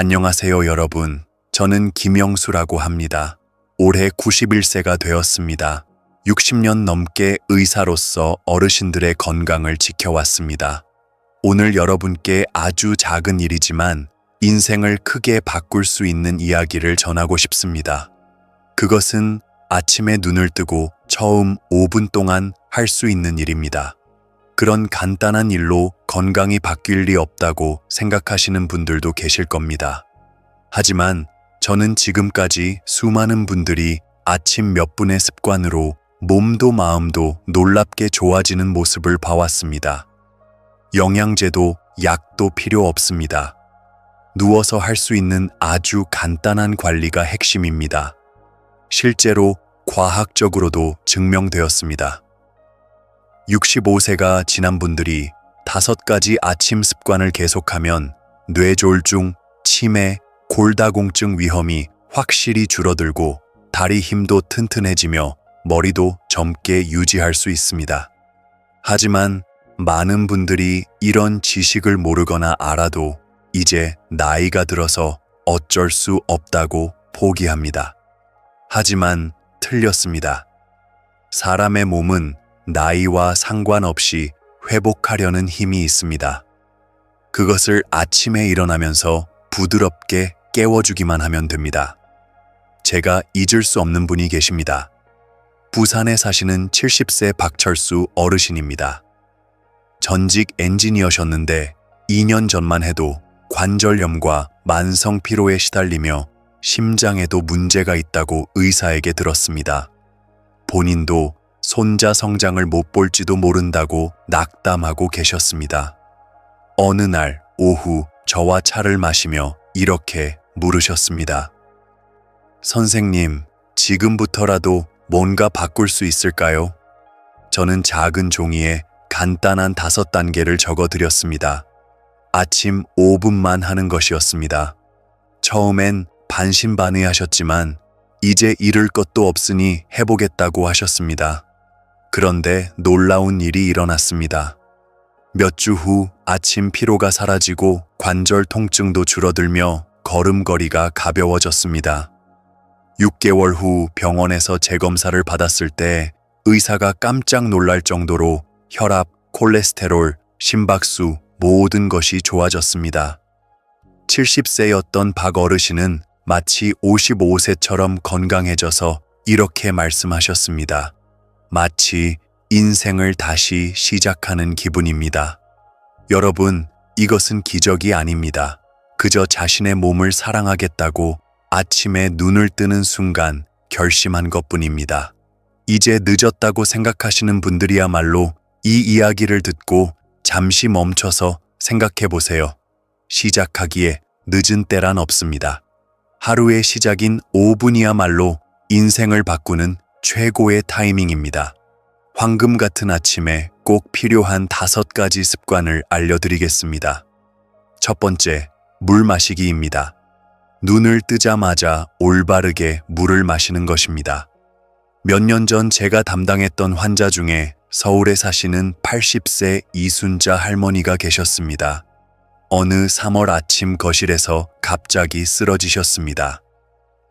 안녕하세요, 여러분. 저는 김영수라고 합니다. 올해 91세가 되었습니다. 60년 넘게 의사로서 어르신들의 건강을 지켜왔습니다. 오늘 여러분께 아주 작은 일이지만 인생을 크게 바꿀 수 있는 이야기를 전하고 싶습니다. 그것은 아침에 눈을 뜨고 처음 5분 동안 할 수 있는 일입니다. 그런 간단한 일로 건강이 바뀔 리 없다고 생각하시는 분들도 계실 겁니다. 하지만 저는 지금까지 수많은 분들이 아침 몇 분의 습관으로 몸도 마음도 놀랍게 좋아지는 모습을 봐왔습니다. 영양제도 약도 필요 없습니다. 누워서 할 수 있는 아주 간단한 관리가 핵심입니다. 실제로 과학적으로도 증명되었습니다. 65세가 지난 분들이 5가지 아침 습관을 계속하면 뇌졸중, 치매, 골다공증 위험이 확실히 줄어들고 다리 힘도 튼튼해지며 머리도 젊게 유지할 수 있습니다. 하지만 많은 분들이 이런 지식을 모르거나 알아도 이제 나이가 들어서 어쩔 수 없다고 포기합니다. 하지만 틀렸습니다. 사람의 몸은 나이와 상관없이 회복하려는 힘이 있습니다. 그것을 아침에 일어나면서 부드럽게 깨워주기만 하면 됩니다. 제가 잊을 수 없는 분이 계십니다. 부산에 사시는 70세 박철수 어르신입니다. 전직 엔지니어셨는데 2년 전만 해도 관절염과 만성 피로에 시달리며 심장에도 문제가 있다고 의사에게 들었습니다. 본인도 손자 성장을 못 볼지도 모른다고 낙담하고 계셨습니다. 어느 날 오후 저와 차를 마시며 이렇게 물으셨습니다. 선생님, 지금부터라도 뭔가 바꿀 수 있을까요? 저는 작은 종이에 간단한 5단계를 적어드렸습니다. 아침 5분만 하는 것이었습니다. 처음엔 반신반의하셨지만 이제 잃을 것도 없으니 해보겠다고 하셨습니다. 그런데 놀라운 일이 일어났습니다. 몇 주 후 아침 피로가 사라지고 관절 통증도 줄어들며 걸음걸이가 가벼워졌습니다. 6개월 후 병원에서 재검사를 받았을 때 의사가 깜짝 놀랄 정도로 혈압, 콜레스테롤, 심박수 모든 것이 좋아졌습니다. 70세였던 박 어르신은 마치 55세처럼 건강해져서 이렇게 말씀하셨습니다. 마치 인생을 다시 시작하는 기분입니다. 여러분, 이것은 기적이 아닙니다. 그저 자신의 몸을 사랑하겠다고 아침에 눈을 뜨는 순간 결심한 것뿐입니다. 이제 늦었다고 생각하시는 분들이야말로 이 이야기를 듣고 잠시 멈춰서 생각해 보세요. 시작하기에 늦은 때란 없습니다. 하루의 시작인 5분이야말로 인생을 바꾸는 최고의 타이밍입니다. 황금 같은 아침에 꼭 필요한 5가지 습관을 알려드리겠습니다. 첫 번째, 물 마시기입니다. 눈을 뜨자마자 올바르게 물을 마시는 것입니다. 몇 년 전 제가 담당했던 환자 중에 서울에 사시는 80세 이순자 할머니가 계셨습니다. 어느 3월 아침 거실에서 갑자기 쓰러지셨습니다.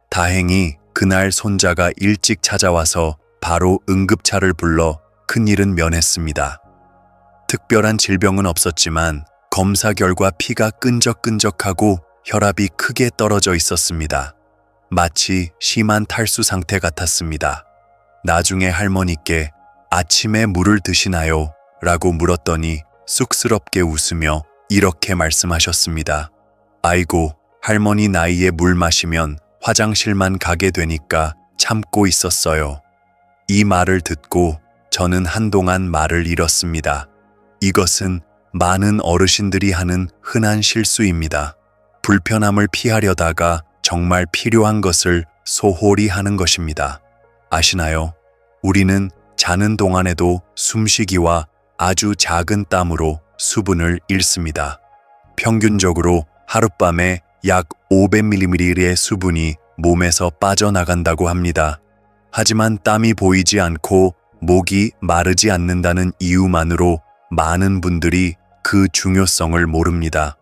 다행히 그날 손자가 일찍 찾아와서 바로 응급차를 불러 큰일은 면했습니다. 특별한 질병은 없었지만 검사 결과 피가 끈적끈적하고 혈압이 크게 떨어져 있었습니다. 마치 심한 탈수 상태 같았습니다. 나중에 할머니께 아침에 물을 드시나요? 라고 물었더니 쑥스럽게 웃으며 이렇게 말씀하셨습니다. 아이고, 할머니 나이에 물 마시면 화장실만 가게 되니까 참고 있었어요. 이 말을 듣고 저는 한동안 말을 잃었습니다. 이것은 많은 어르신들이 하는 흔한 실수입니다. 불편함을 피하려다가 정말 필요한 것을 소홀히 하는 것입니다. 아시나요? 우리는 자는 동안에도 숨쉬기와 아주 작은 땀으로 수분을 잃습니다. 평균적으로 하룻밤에 약 500ml의 수분이 몸에서 빠져나간다고 합니다. 하지만 땀이 보이지 않고 목이 마르지 않는다는 이유만으로 많은 분들이 그 중요성을 모릅니다.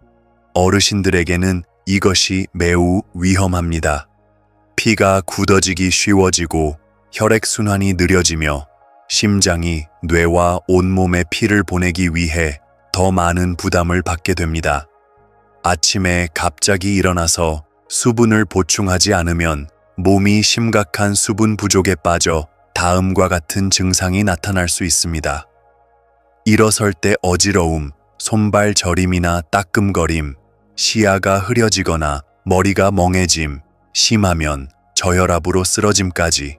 어르신들에게는 이것이 매우 위험합니다. 피가 굳어지기 쉬워지고 혈액순환이 느려지며 심장이 뇌와 온몸에 피를 보내기 위해 더 많은 부담을 받게 됩니다. 아침에 갑자기 일어나서 수분을 보충하지 않으면 몸이 심각한 수분 부족에 빠져 다음과 같은 증상이 나타날 수 있습니다. 일어설 때 어지러움, 손발 저림이나 따끔거림, 시야가 흐려지거나 머리가 멍해짐, 심하면 저혈압으로 쓰러짐까지.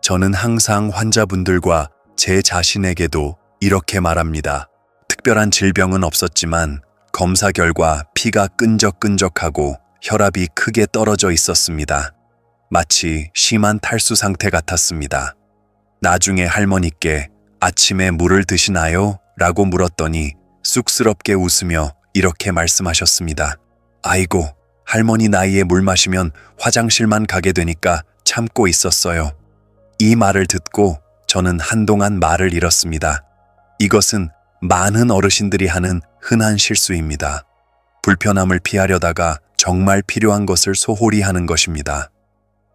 저는 항상 환자분들과 제 자신에게도 이렇게 말합니다. 특별한 질병은 없었지만 검사 결과 피가 끈적끈적하고 혈압이 크게 떨어져 있었습니다. 마치 심한 탈수 상태 같았습니다. 나중에 할머니께 아침에 물을 드시나요? 라고 물었더니 쑥스럽게 웃으며 이렇게 말씀하셨습니다. 아이고, 할머니 나이에 물 마시면 화장실만 가게 되니까 참고 있었어요. 이 말을 듣고 저는 한동안 말을 잃었습니다. 이것은 많은 어르신들이 하는 흔한 실수입니다. 불편함을 피하려다가 정말 필요한 것을 소홀히 하는 것입니다.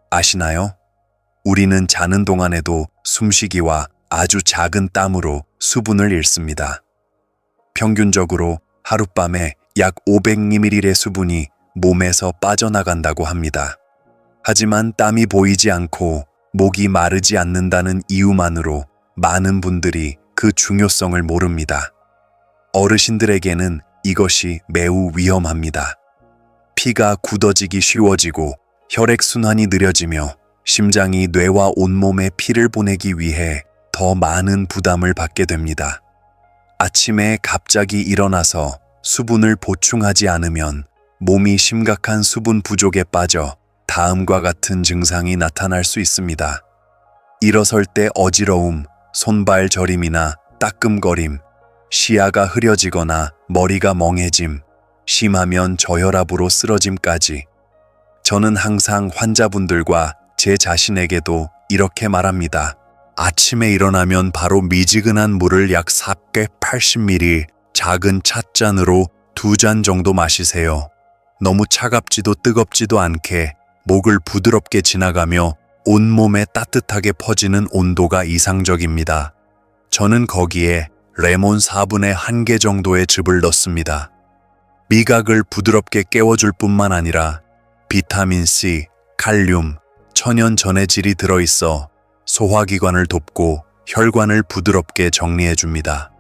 아시나요? 우리는 자는 동안에도 숨쉬기와 아주 작은 땀으로 수분을 잃습니다. 평균적으로 하룻밤에 약 500ml의 수분이 몸에서 빠져나간다고 합니다. 하지만 땀이 보이지 않고 목이 마르지 않는다는 이유만으로 많은 분들이 그 중요성을 모릅니다. 어르신들에게는 이것이 매우 위험합니다. 피가 굳어지기 쉬워지고 혈액순환이 느려지며 심장이 뇌와 온몸에 피를 보내기 위해 더 많은 부담을 받게 됩니다. 아침에 갑자기 일어나서 수분을 보충하지 않으면 몸이 심각한 수분 부족에 빠져 다음과 같은 증상이 나타날 수 있습니다. 일어설 때 어지러움, 손발 저림이나 따끔거림, 시야가 흐려지거나 머리가 멍해짐, 심하면 저혈압으로 쓰러짐까지. 저는 항상 환자분들과 제 자신에게도 이렇게 말합니다. 아침에 일어나면 바로 미지근한 물을 약 480ml 작은 찻잔으로 2잔 정도 마시세요. 너무 차갑지도 뜨겁지도 않게 목을 부드럽게 지나가며 온몸에 따뜻하게 퍼지는 온도가 이상적입니다. 저는 거기에 레몬 4분의 1개 정도의 즙을 넣습니다. 미각을 부드럽게 깨워줄 뿐만 아니라 비타민C, 칼륨, 천연 전해질이 들어있어 소화기관을 돕고 혈관을 부드럽게 정리해줍니다.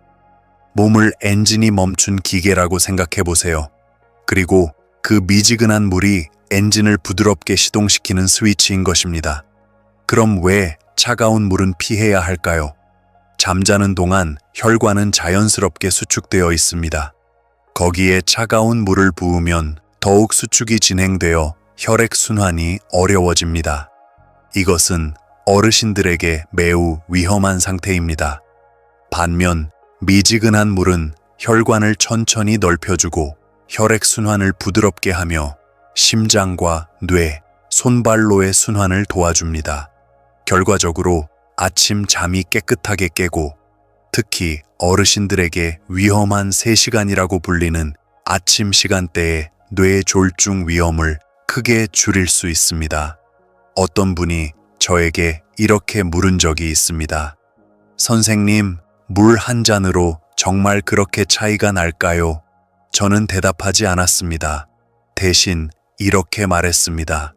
몸을 엔진이 멈춘 기계라고 생각해보세요. 그리고 그 미지근한 물이 엔진을 부드럽게 시동시키는 스위치인 것입니다. 그럼 왜 차가운 물은 피해야 할까요? 잠자는 동안 혈관은 자연스럽게 수축되어 있습니다. 거기에 차가운 물을 부으면 더욱 수축이 진행되어 혈액순환이 어려워집니다. 이것은 어르신들에게 매우 위험한 상태입니다. 반면 미지근한 물은 혈관을 천천히 넓혀주고 혈액순환을 부드럽게 하며 심장과 뇌, 손발로의 순환을 도와줍니다. 결과적으로 아침 잠이 깨끗하게 깨고 특히 어르신들에게 위험한 3시간이라고 불리는 아침 시간대의 뇌 졸중 위험을 크게 줄일 수 있습니다. 어떤 분이 저에게 이렇게 물은 적이 있습니다. 선생님, 물 한 잔으로 정말 그렇게 차이가 날까요? 저는 대답하지 않았습니다. 대신 이렇게 말했습니다.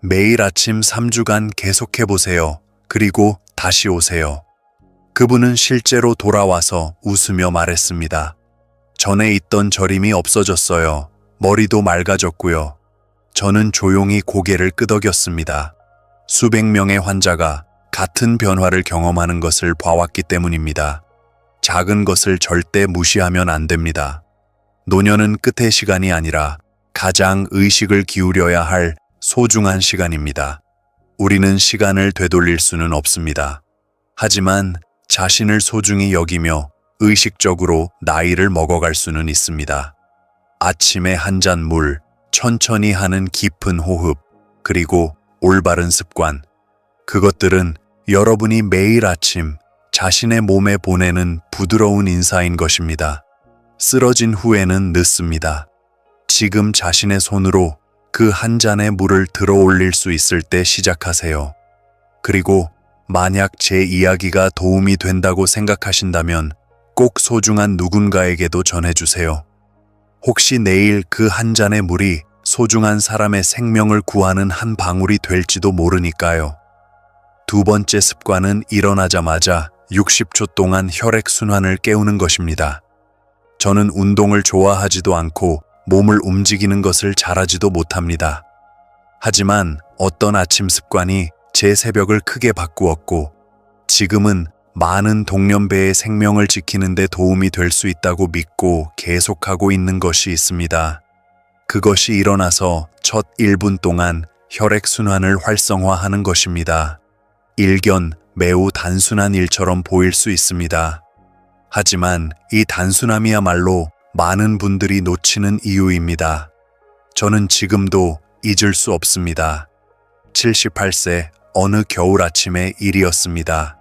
매일 아침 3주간 계속해보세요. 그리고 다시 오세요. 그분은 실제로 돌아와서 웃으며 말했습니다. 전에 있던 저림이 없어졌어요. 머리도 맑아졌고요. 저는 조용히 고개를 끄덕였습니다. 수백 명의 환자가 같은 변화를 경험하는 것을 봐왔기 때문입니다. 작은 것을 절대 무시하면 안 됩니다. 노년은 끝의 시간이 아니라 가장 의식을 기울여야 할 소중한 시간입니다. 우리는 시간을 되돌릴 수는 없습니다. 하지만 자신을 소중히 여기며 의식적으로 나이를 먹어갈 수는 있습니다. 아침에 한 잔 물, 천천히 하는 깊은 호흡, 그리고 올바른 습관. 그것들은 여러분이 매일 아침 자신의 몸에 보내는 부드러운 인사인 것입니다. 쓰러진 후에는 늦습니다. 지금 자신의 손으로 그 한 잔의 물을 들어 올릴 수 있을 때 시작하세요. 그리고 만약 제 이야기가 도움이 된다고 생각하신다면 꼭 소중한 누군가에게도 전해주세요. 혹시 내일 그 한 잔의 물이 소중한 사람의 생명을 구하는 한 방울이 될지도 모르니까요. 두 번째 습관은 일어나자마자 60초 동안 혈액순환을 깨우는 것입니다. 저는 운동을 좋아하지도 않고 몸을 움직이는 것을 잘하지도 못합니다. 하지만 어떤 아침 습관이 제 새벽을 크게 바꾸었고 지금은 많은 동년배의 생명을 지키는 데 도움이 될 수 있다고 믿고 계속하고 있는 것이 있습니다. 그것이 일어나서 첫 1분 동안 혈액순환을 활성화하는 것입니다. 일견 매우 단순한 일처럼 보일 수 있습니다. 하지만 이 단순함이야말로 많은 분들이 놓치는 이유입니다. 저는 지금도 잊을 수 없습니다. 78세 어느 겨울 아침의 일이었습니다.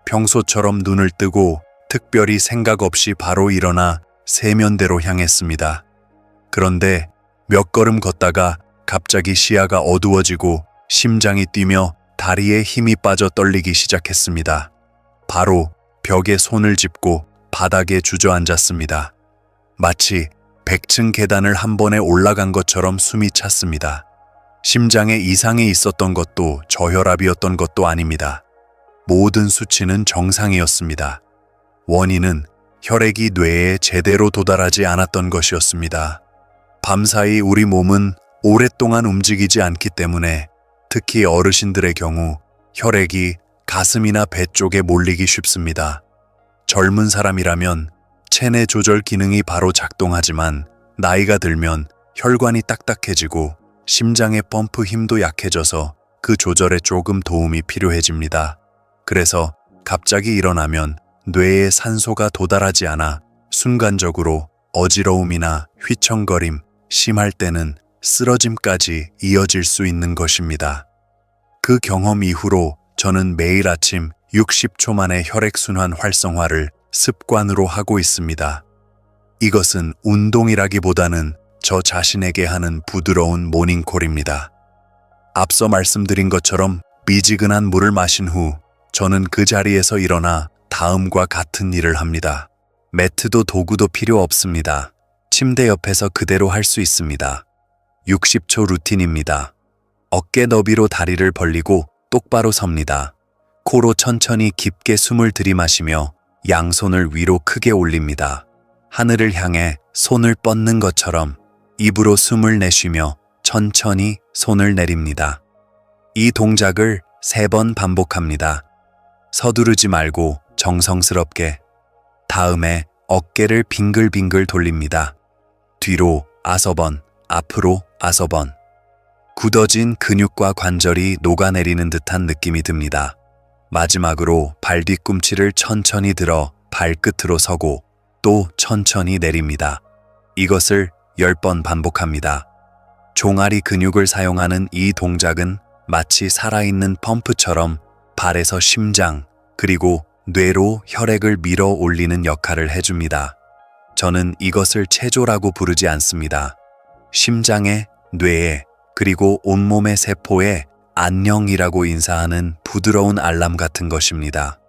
평소처럼 눈을 뜨고 특별히 생각 없이 바로 일어나 세면대로 향했습니다. 그런데 몇 걸음 걷다가 갑자기 시야가 어두워지고 심장이 뛰며 다리에 힘이 빠져 떨리기 시작했습니다. 바로 벽에 손을 짚고 바닥에 주저앉았습니다. 마치 100층 계단을 한 번에 올라간 것처럼 숨이 찼습니다. 심장에 이상이 있었던 것도 저혈압이었던 것도 아닙니다. 모든 수치는 정상이었습니다. 원인은 혈액이 뇌에 제대로 도달하지 않았던 것이었습니다. 밤사이 우리 몸은 오랫동안 움직이지 않기 때문에 특히 어르신들의 경우 혈액이 가슴이나 배 쪽에 몰리기 쉽습니다. 젊은 사람이라면 체내 조절 기능이 바로 작동하지만 나이가 들면 혈관이 딱딱해지고 심장의 펌프 힘도 약해져서 그 조절에 조금 도움이 필요해집니다. 그래서 갑자기 일어나면 뇌에 산소가 도달하지 않아 순간적으로 어지러움이나 휘청거림, 심할 때는 쓰러짐까지 이어질 수 있는 것입니다. 그 경험 이후로 저는 매일 아침 60초 만에 혈액순환 활성화를 습관으로 하고 있습니다. 이것은 운동이라기보다는 저 자신에게 하는 부드러운 모닝콜입니다. 앞서 말씀드린 것처럼 미지근한 물을 마신 후 저는 그 자리에서 일어나 다음과 같은 일을 합니다. 매트도 도구도 필요 없습니다. 침대 옆에서 그대로 할 수 있습니다. 60초 루틴입니다. 어깨 너비로 다리를 벌리고 똑바로 섭니다. 코로 천천히 깊게 숨을 들이마시며 양손을 위로 크게 올립니다. 하늘을 향해 손을 뻗는 것처럼 입으로 숨을 내쉬며 천천히 손을 내립니다. 이 동작을 3번 반복합니다. 서두르지 말고 정성스럽게. 다음에 어깨를 빙글빙글 돌립니다. 뒤로 5번, 앞으로 5번. 굳어진 근육과 관절이 녹아내리는 듯한 느낌이 듭니다. 마지막으로 발 뒤꿈치를 천천히 들어 발끝으로 서고 또 천천히 내립니다. 이것을 10번 반복합니다. 종아리 근육을 사용하는 이 동작은 마치 살아있는 펌프처럼 발에서 심장 그리고 뇌로 혈액을 밀어 올리는 역할을 해줍니다. 저는 이것을 체조라고 부르지 않습니다. 심장에, 뇌에, 그리고 온몸의 세포에 안녕이라고 인사하는 부드러운 알람 같은 것입니다.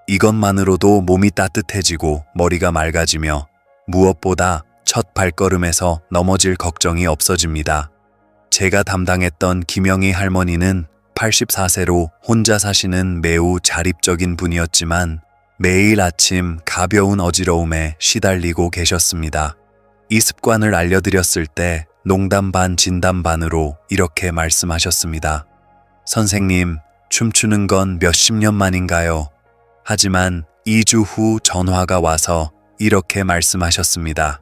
이것만으로도 몸이 따뜻해지고 머리가 맑아지며 무엇보다 첫 발걸음에서 넘어질 걱정이 없어집니다. 제가 담당했던 김영희 할머니는 84세로 혼자 사시는 매우 자립적인 분이었지만 매일 아침 가벼운 어지러움에 시달리고 계셨습니다. 이 습관을 알려드렸을 때 농담 반 진담 반으로 이렇게 말씀하셨습니다. 선생님, 춤추는 건 몇십 년 만인가요? 하지만 2주 후 전화가 와서 이렇게 말씀하셨습니다.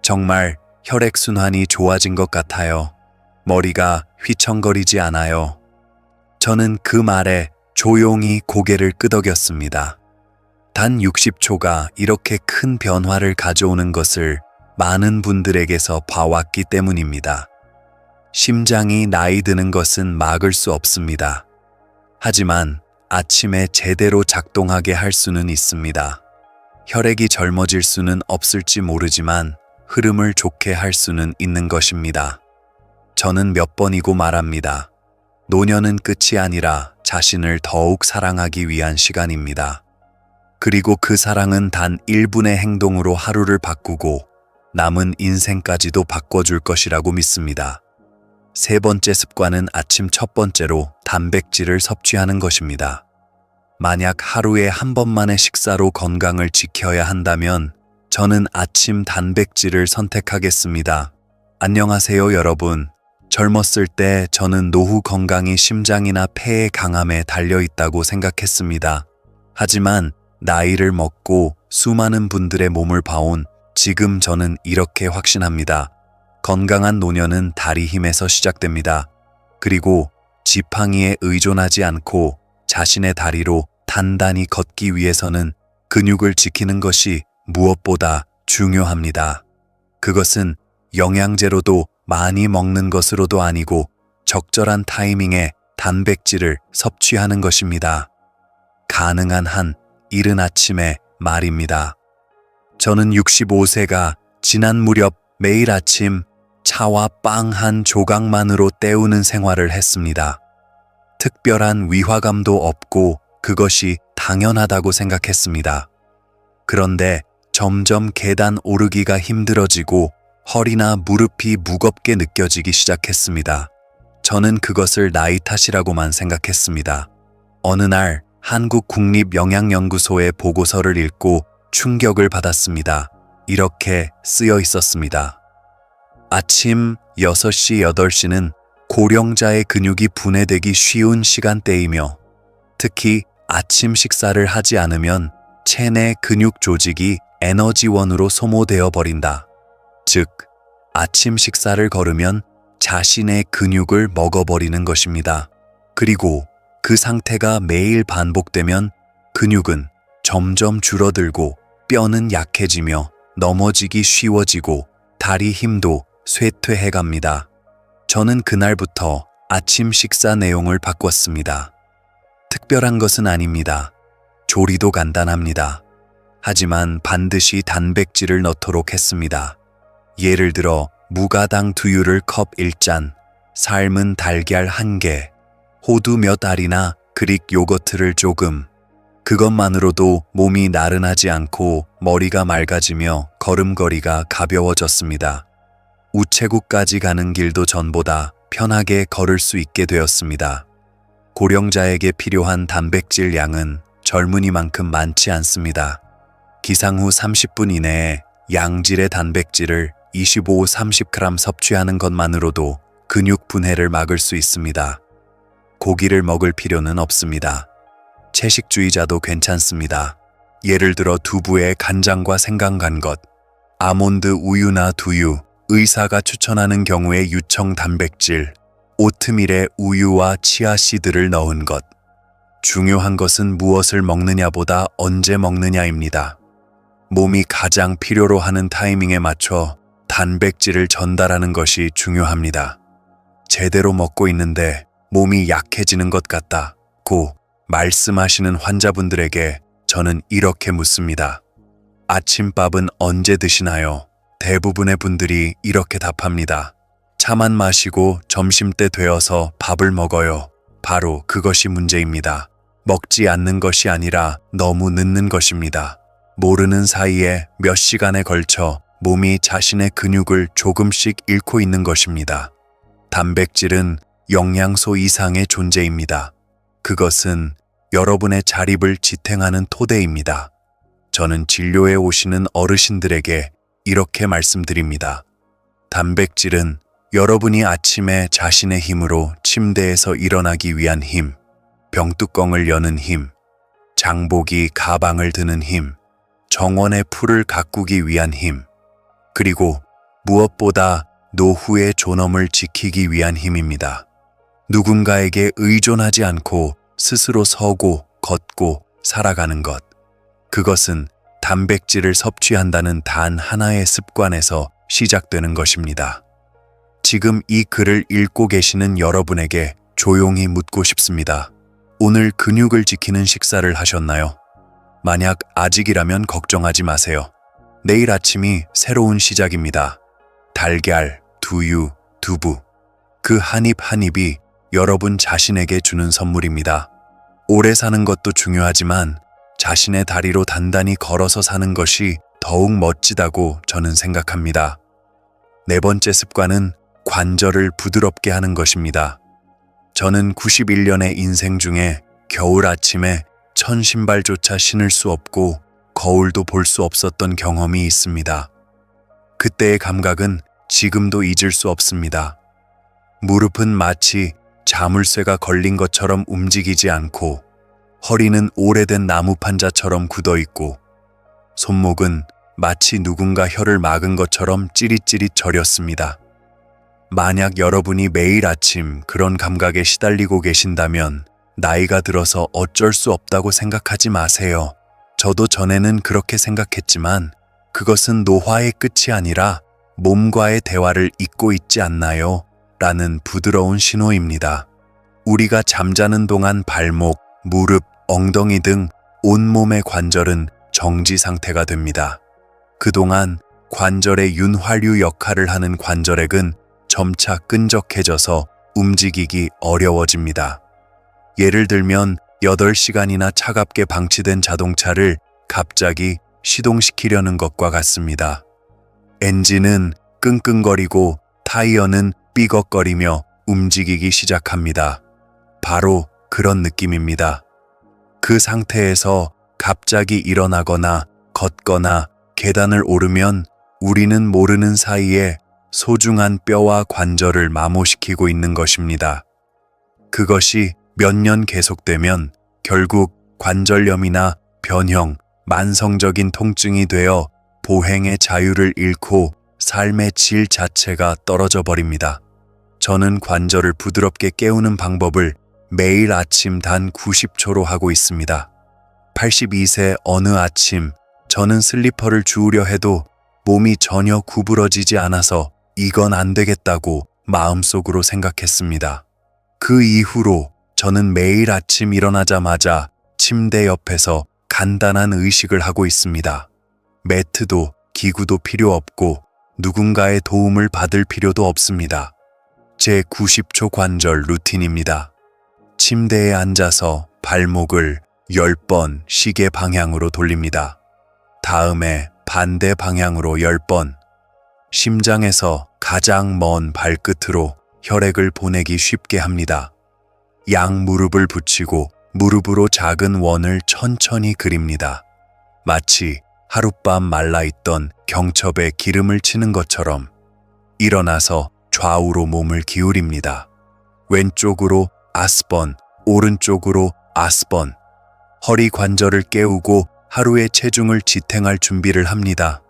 정말 혈액순환이 좋아진 것 같아요. 머리가 휘청거리지 않아요. 저는 그 말에 조용히 고개를 끄덕였습니다. 단 60초가 이렇게 큰 변화를 가져오는 것을 많은 분들에게서 봐왔기 때문입니다. 심장이 나이 드는 것은 막을 수 없습니다. 하지만 아침에 제대로 작동하게 할 수는 있습니다. 혈액이 젊어질 수는 없을지 모르지만 흐름을 좋게 할 수는 있는 것입니다. 저는 몇 번이고 말합니다. 노년은 끝이 아니라 자신을 더욱 사랑하기 위한 시간입니다. 그리고 그 사랑은 단 1분의 행동으로 하루를 바꾸고 남은 인생까지도 바꿔줄 것이라고 믿습니다. 세 번째 습관은 아침 첫 번째로 단백질을 섭취하는 것입니다. 만약 하루에 한 번만의 식사로 건강을 지켜야 한다면 저는 아침 단백질을 선택하겠습니다. 안녕하세요, 여러분. 젊었을 때 저는 노후 건강이 심장이나 폐의 강함에 달려있다고 생각했습니다. 하지만 나이를 먹고 수많은 분들의 몸을 봐온 지금 저는 이렇게 확신합니다. 건강한 노년은 다리 힘에서 시작됩니다. 그리고 지팡이에 의존하지 않고 자신의 다리로 단단히 걷기 위해서는 근육을 지키는 것이 무엇보다 중요합니다. 그것은 영양제로도 많이 먹는 것으로도 아니고 적절한 타이밍에 단백질을 섭취하는 것입니다. 가능한 한 이른 아침에 말입니다. 저는 65세가 지난 무렵 매일 아침 차와 빵 한 조각만으로 때우는 생활을 했습니다. 특별한 위화감도 없고 그것이 당연하다고 생각했습니다. 그런데 점점 계단 오르기가 힘들어지고 허리나 무릎이 무겁게 느껴지기 시작했습니다. 저는 그것을 나이 탓이라고만 생각했습니다. 어느 날 한국국립영양연구소의 보고서를 읽고 충격을 받았습니다. 이렇게 쓰여 있었습니다. 아침 6시, 8시는 고령자의 근육이 분해되기 쉬운 시간대이며 특히 아침 식사를 하지 않으면 체내 근육 조직이 에너지원으로 소모되어 버린다. 즉, 아침 식사를 거르면 자신의 근육을 먹어버리는 것입니다. 그리고 그 상태가 매일 반복되면 근육은 점점 줄어들고 뼈는 약해지며 넘어지기 쉬워지고 다리 힘도 쇠퇴해갑니다. 저는 그날부터 아침 식사 내용을 바꿨습니다. 특별한 것은 아닙니다. 조리도 간단합니다. 하지만 반드시 단백질을 넣도록 했습니다. 예를 들어 무가당 두유를 컵 1잔, 삶은 달걀 1개, 호두 몇 알이나 그릭 요거트를 조금. 그것만으로도 몸이 나른하지 않고 머리가 맑아지며 걸음걸이가 가벼워졌습니다. 우체국까지 가는 길도 전보다 편하게 걸을 수 있게 되었습니다. 고령자에게 필요한 단백질 양은 젊은이만큼 많지 않습니다. 기상 후 30분 이내에 양질의 단백질을 25-30g 섭취하는 것만으로도 근육 분해를 막을 수 있습니다. 고기를 먹을 필요는 없습니다. 채식주의자도 괜찮습니다. 예를 들어 두부에 간장과 생강 간 것, 아몬드 우유나 두유, 의사가 추천하는 경우에 유청 단백질, 오트밀에 우유와 치아씨드를 넣은 것. 중요한 것은 무엇을 먹느냐보다 언제 먹느냐입니다. 몸이 가장 필요로 하는 타이밍에 맞춰 단백질을 전달하는 것이 중요합니다. 제대로 먹고 있는데 몸이 약해지는 것 같다고 말씀하시는 환자분들에게 저는 이렇게 묻습니다. 아침밥은 언제 드시나요? 대부분의 분들이 이렇게 답합니다. 차만 마시고 점심때 되어서 밥을 먹어요. 바로 그것이 문제입니다. 먹지 않는 것이 아니라 너무 늦는 것입니다. 모르는 사이에 몇 시간에 걸쳐 몸이 자신의 근육을 조금씩 잃고 있는 것입니다. 단백질은 영양소 이상의 존재입니다. 그것은 여러분의 자립을 지탱하는 토대입니다. 저는 진료에 오시는 어르신들에게 이렇게 말씀드립니다. 단백질은 여러분이 아침에 자신의 힘으로 침대에서 일어나기 위한 힘, 병뚜껑을 여는 힘, 장보기 가방을 드는 힘, 정원의 풀을 가꾸기 위한 힘, 그리고 무엇보다 노후의 존엄을 지키기 위한 힘입니다. 누군가에게 의존하지 않고 스스로 서고 걷고 살아가는 것. 그것은 단백질을 섭취한다는 단 하나의 습관에서 시작되는 것입니다. 지금 이 글을 읽고 계시는 여러분에게 조용히 묻고 싶습니다. 오늘 근육을 지키는 식사를 하셨나요? 만약 아직이라면 걱정하지 마세요. 내일 아침이 새로운 시작입니다. 달걀, 두유, 두부. 그 한 입 한 입이 여러분 자신에게 주는 선물입니다. 오래 사는 것도 중요하지만 자신의 다리로 단단히 걸어서 사는 것이 더욱 멋지다고 저는 생각합니다. 네 번째 습관은 관절을 부드럽게 하는 것입니다. 저는 91년의 인생 중에 겨울 아침에 천신발조차 신을 수 없고 거울도 볼 수 없었던 경험이 있습니다. 그때의 감각은 지금도 잊을 수 없습니다. 무릎은 마치 자물쇠가 걸린 것처럼 움직이지 않고 허리는 오래된 나무 판자처럼 굳어 있고 손목은 마치 누군가 혀를 막은 것처럼 찌릿찌릿 저렸습니다. 만약 여러분이 매일 아침 그런 감각에 시달리고 계신다면 나이가 들어서 어쩔 수 없다고 생각하지 마세요. 저도 전에는 그렇게 생각했지만 그것은 노화의 끝이 아니라 몸과의 대화를 잇고 있지 않나요? 라는 부드러운 신호입니다. 우리가 잠자는 동안 발목, 무릎, 엉덩이 등 온몸의 관절은 정지 상태가 됩니다. 그동안 관절의 윤활유 역할을 하는 관절액은 점차 끈적해져서 움직이기 어려워집니다. 예를 들면 8시간이나 차갑게 방치된 자동차를 갑자기 시동시키려는 것과 같습니다. 엔진은 끙끙거리고 타이어는 삐걱거리며 움직이기 시작합니다. 바로 그런 느낌입니다. 그 상태에서 갑자기 일어나거나 걷거나 계단을 오르면 우리는 모르는 사이에 소중한 뼈와 관절을 마모시키고 있는 것입니다. 그것이 몇 년 계속되면 결국 관절염이나 변형, 만성적인 통증이 되어 보행의 자유를 잃고 삶의 질 자체가 떨어져 버립니다. 저는 관절을 부드럽게 깨우는 방법을 매일 아침 단 90초로 하고 있습니다. 82세 어느 아침 저는 슬리퍼를 주우려 해도 몸이 전혀 구부러지지 않아서 이건 안 되겠다고 마음속으로 생각했습니다. 그 이후로 저는 매일 아침 일어나자마자 침대 옆에서 간단한 의식을 하고 있습니다. 매트도 기구도 필요 없고 누군가의 도움을 받을 필요도 없습니다. 제 90초 관절 루틴입니다. 침대에 앉아서 발목을 10번 시계 방향으로 돌립니다. 다음에 반대 방향으로 10번. 심장에서 가장 먼 발끝으로 혈액을 보내기 쉽게 합니다. 양 무릎을 붙이고 무릎으로 작은 원을 천천히 그립니다. 마치 하룻밤 말라있던 경첩에 기름을 치는 것처럼. 일어나서 좌우로 몸을 기울입니다. 왼쪽으로 아스번, 오른쪽으로 아스번. 허리 관절을 깨우고 하루의 체중을 지탱할 준비를 합니다.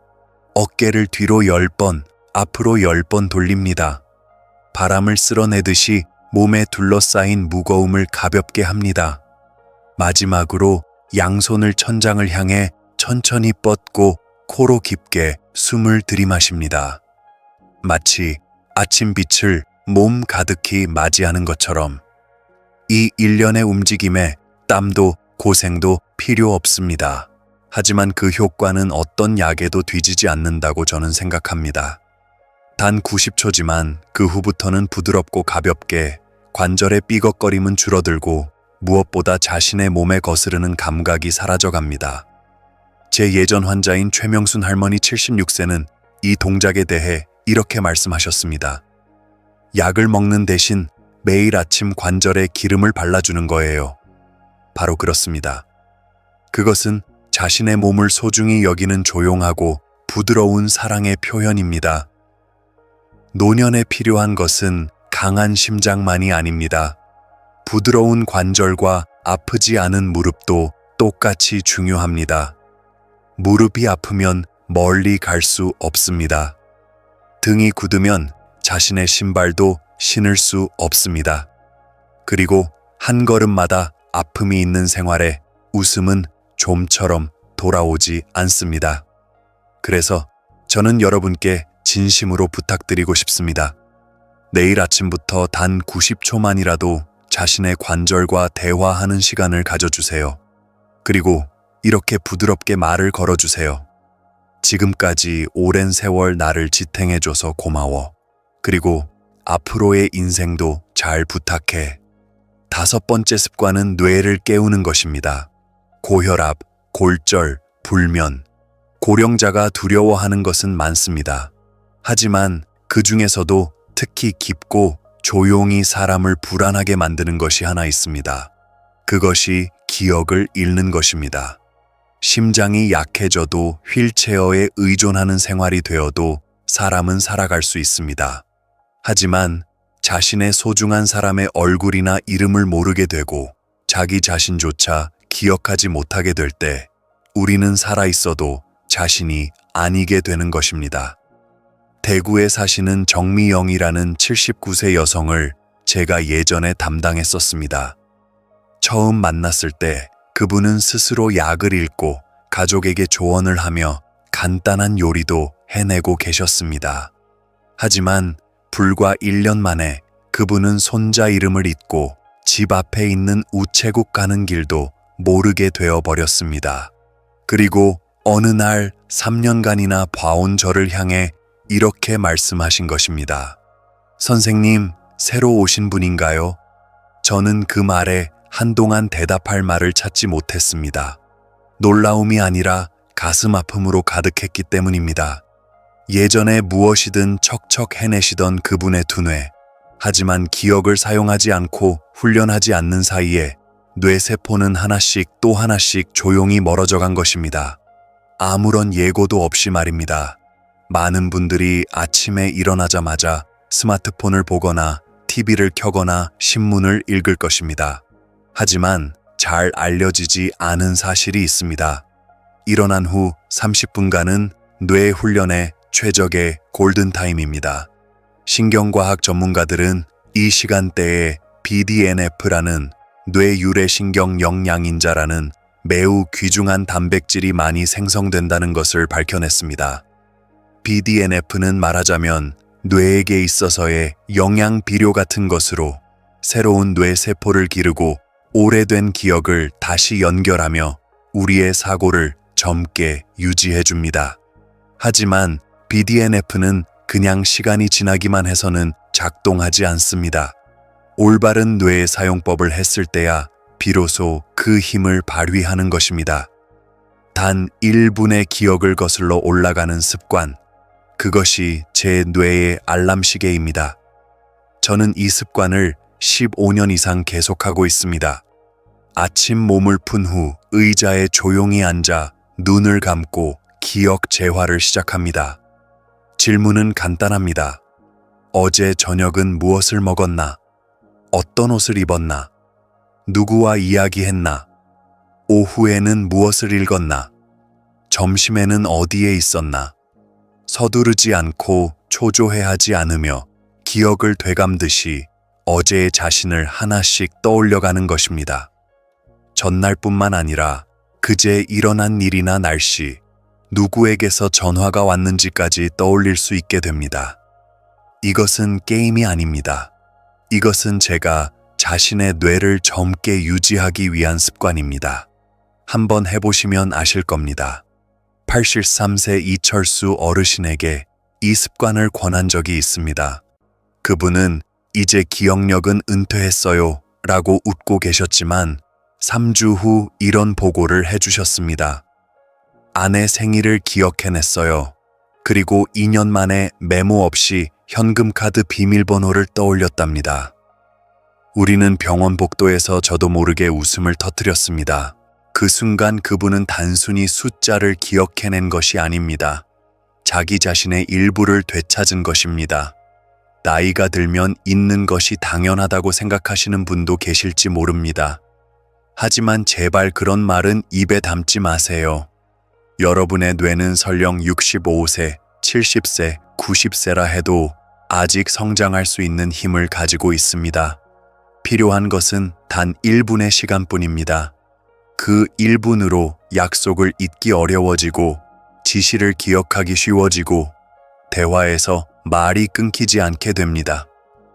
어깨를 뒤로 10번, 앞으로 10번 돌립니다. 바람을 쓸어내듯이 몸에 둘러싸인 무거움을 가볍게 합니다. 마지막으로 양손을 천장을 향해 천천히 뻗고 코로 깊게 숨을 들이마십니다. 마치 아침 빛을 몸 가득히 맞이하는 것처럼. 이 일련의 움직임에 땀도 고생도 필요 없습니다. 하지만 그 효과는 어떤 약에도 뒤지지 않는다고 저는 생각합니다. 단 90초지만 그 후부터는 부드럽고 가볍게 관절의 삐걱거림은 줄어들고 무엇보다 자신의 몸에 거스르는 감각이 사라져갑니다. 제 예전 환자인 최명순 할머니 76세는 이 동작에 대해 이렇게 말씀하셨습니다. 약을 먹는 대신 매일 아침 관절에 기름을 발라주는 거예요. 바로 그렇습니다. 그것은 자신의 몸을 소중히 여기는 조용하고 부드러운 사랑의 표현입니다. 노년에 필요한 것은 강한 심장만이 아닙니다. 부드러운 관절과 아프지 않은 무릎도 똑같이 중요합니다. 무릎이 아프면 멀리 갈 수 없습니다. 등이 굳으면 자신의 신발도 신을 수 없습니다. 그리고 한 걸음마다 아픔이 있는 생활에 웃음은 좀처럼 돌아오지 않습니다. 그래서 저는 여러분께 진심으로 부탁드리고 싶습니다. 내일 아침부터 단 90초만이라도 자신의 관절과 대화하는 시간을 가져주세요. 그리고 이렇게 부드럽게 말을 걸어주세요. 지금까지 오랜 세월 나를 지탱해줘서 고마워. 그리고 앞으로의 인생도 잘 부탁해. 5번째 습관은 뇌를 깨우는 것입니다. 고혈압, 골절, 불면. 고령자가 두려워하는 것은 많습니다. 하지만 그 중에서도 특히 깊고 조용히 사람을 불안하게 만드는 것이 하나 있습니다. 그것이 기억을 잃는 것입니다. 심장이 약해져도 휠체어에 의존하는 생활이 되어도 사람은 살아갈 수 있습니다. 하지만 자신의 소중한 사람의 얼굴이나 이름을 모르게 되고 자기 자신조차 기억하지 못하게 될 때 우리는 살아있어도 자신이 아니게 되는 것입니다. 대구에 사시는 정미영이라는 79세 여성을 제가 예전에 담당했었습니다. 처음 만났을 때 그분은 스스로 약을 읽고 가족에게 조언을 하며 간단한 요리도 해내고 계셨습니다. 하지만 불과 1년 만에 그분은 손자 이름을 잊고 집 앞에 있는 우체국 가는 길도 모르게 되어버렸습니다. 그리고 어느 날 3년간이나 봐온 저를 향해 이렇게 말씀하신 것입니다. 선생님, 새로 오신 분인가요? 저는 그 말에 한동안 대답할 말을 찾지 못했습니다. 놀라움이 아니라 가슴 아픔으로 가득했기 때문입니다. 예전에 무엇이든 척척 해내시던 그분의 두뇌. 하지만 기억을 사용하지 않고 훈련하지 않는 사이에 뇌세포는 하나씩 또 하나씩 조용히 멀어져 간 것입니다. 아무런 예고도 없이 말입니다. 많은 분들이 아침에 일어나자마자 스마트폰을 보거나 TV를 켜거나 신문을 읽을 것입니다. 하지만 잘 알려지지 않은 사실이 있습니다. 일어난 후 30분간은 뇌 훈련의 최적의 골든타임입니다. 신경과학 전문가들은 이 시간대에 BDNF라는 뇌유래신경 영양인자라는 매우 귀중한 단백질이 많이 생성된다는 것을 밝혀냈습니다. BDNF는 말하자면 뇌에게 있어서의 영양 비료 같은 것으로 새로운 뇌세포를 기르고 오래된 기억을 다시 연결하며 우리의 사고를 젊게 유지해줍니다. 하지만 BDNF는 그냥 시간이 지나기만 해서는 작동하지 않습니다. 올바른 뇌의 사용법을 했을 때야 비로소 그 힘을 발휘하는 것입니다. 단 1분의 기억을 거슬러 올라가는 습관, 그것이 제 뇌의 알람 시계입니다. 저는 이 습관을 15년 이상 계속하고 있습니다. 아침 몸을 푼 후 의자에 조용히 앉아 눈을 감고 기억 재활을 시작합니다. 질문은 간단합니다. 어제 저녁은 무엇을 먹었나? 어떤 옷을 입었나? 누구와 이야기했나? 오후에는 무엇을 읽었나? 점심에는 어디에 있었나? 서두르지 않고 초조해하지 않으며 기억을 되감듯이 어제의 자신을 하나씩 떠올려가는 것입니다. 전날뿐만 아니라 그제 일어난 일이나 날씨, 누구에게서 전화가 왔는지까지 떠올릴 수 있게 됩니다. 이것은 게임이 아닙니다. 이것은 제가 자신의 뇌를 젊게 유지하기 위한 습관입니다. 한번 해보시면 아실 겁니다. 83세 이철수 어르신에게 이 습관을 권한 적이 있습니다. 그분은 이제 기억력은 은퇴했어요 라고 웃고 계셨지만 3주 후 이런 보고를 해주셨습니다. 아내 생일을 기억해냈어요. 그리고 2년 만에 메모 없이 현금카드 비밀번호를 떠올렸답니다. 우리는 병원 복도에서 저도 모르게 웃음을 터뜨렸습니다. 그 순간 그분은 단순히 숫자를 기억해낸 것이 아닙니다. 자기 자신의 일부를 되찾은 것입니다. 나이가 들면 잊는 것이 당연하다고 생각하시는 분도 계실지 모릅니다. 하지만 제발 그런 말은 입에 담지 마세요. 여러분의 뇌는 설령 65세, 70세, 90세라 해도 아직 성장할 수 있는 힘을 가지고 있습니다. 필요한 것은 단 1분의 시간뿐입니다. 그 1분으로 약속을 잊기 어려워지고 지시를 기억하기 쉬워지고 대화에서 말이 끊기지 않게 됩니다.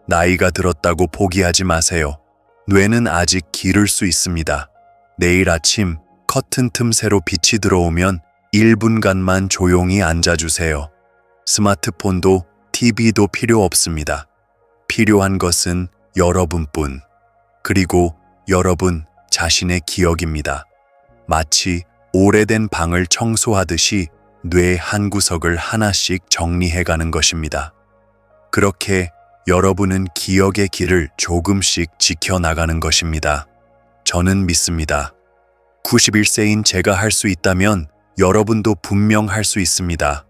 나이가 들었다고 포기하지 마세요. 뇌는 아직 기를 수 있습니다. 내일 아침 커튼 틈새로 빛이 들어오면 1분간만 조용히 앉아주세요. 스마트폰도 TV도 필요 없습니다. 필요한 것은 여러분뿐, 그리고 여러분 자신의 기억입니다. 마치 오래된 방을 청소하듯이 뇌 한 구석을 하나씩 정리해가는 것입니다. 그렇게 여러분은 기억의 길을 조금씩 지켜나가는 것입니다. 저는 믿습니다. 91세인 제가 할 수 있다면 여러분도 분명 할 수 있습니다.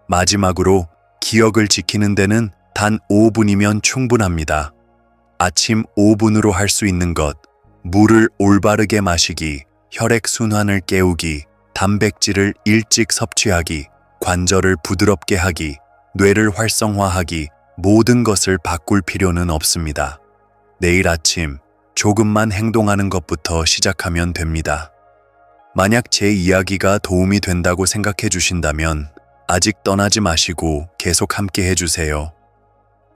마지막으로 기억을 지키는 데는 단 5분이면 충분합니다. 아침 5분으로 할 수 있는 것, 물을 올바르게 마시기, 혈액순환을 깨우기, 단백질을 일찍 섭취하기, 관절을 부드럽게 하기, 뇌를 활성화하기, 모든 것을 바꿀 필요는 없습니다. 내일 아침 조금만 행동하는 것부터 시작하면 됩니다. 만약 제 이야기가 도움이 된다고 생각해 주신다면 아직 떠나지 마시고 계속 함께 해주세요.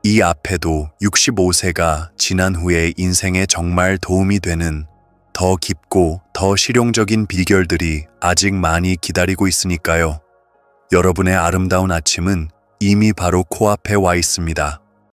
이 앞에도 65세가 지난 후에 인생에 정말 도움이 되는 더 깊고 더 실용적인 비결들이 아직 많이 기다리고 있으니까요. 여러분의 아름다운 아침은 이미 바로 코앞에 와 있습니다.